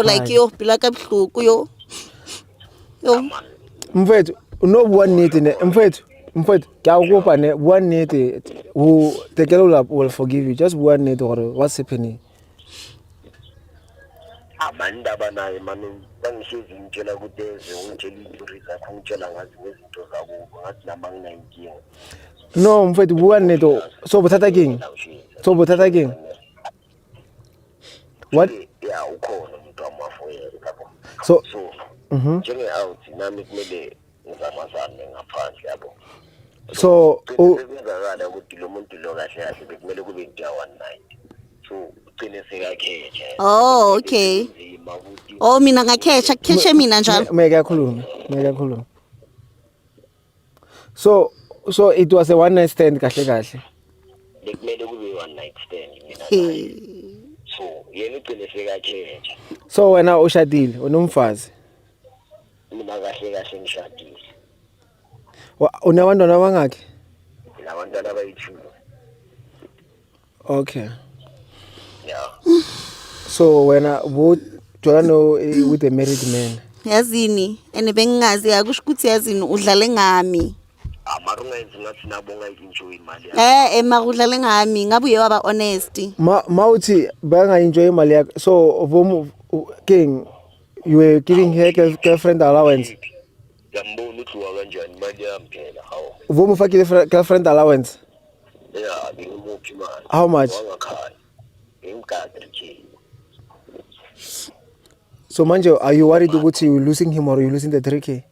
like yo phila ka buhlungu yo mfethu unobuwa nnete ne mfethu ke a kopa ne buwa nnete who the girl will forgive you, just buwa nnete gore what's happening. Abantu abanayo manje bangishiza ngitshela ukuthi ungitshela izitori zakho ngitshela ngazi ngezinto zakubo ngathi nama nginayinkinga. No mfethu buwa nnete so bothata keng what ya ukhona umuntu wamafoyela lapho so njenge out nami kumele ngizamazane ngaphandle yabo so kuzakala ukuthi lo muntu lo kahle kahle bekumele kube nje one night so ugcine sekakhetha. Oh okay. Oh mina ngakhetha mina njalo. Meke yakhuluma so it was a one night stand kahle bekumele kube one night stand mina so yena ugcine sekakhetha. So wena ushadile unomfazi? Mina kahle ngishadile. Unabantwana abangaki? Abantwana abayi-2. Okay. Yeah. So wena no with a married man? Yazini ene bengingazi akusho ukuthi yazini udlale ngami. Amarungenzi ngathi nabo ngayi-enjoy imali yakho. Makudlale ngami ngabe uye waba honest. Mawuthi bangayi-enjoy imali yakho so king you were giving her girlfriend allowance? Yambona ukuthi wakanjani imali yami phela hawo. Ufakile girlfriend allowance? Yeah, ngimuphi imali. How much? Wangakhaya. Ngimgadi So manje are you worried ukuthi you losing him or you losing the 3K?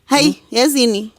Hey, yazini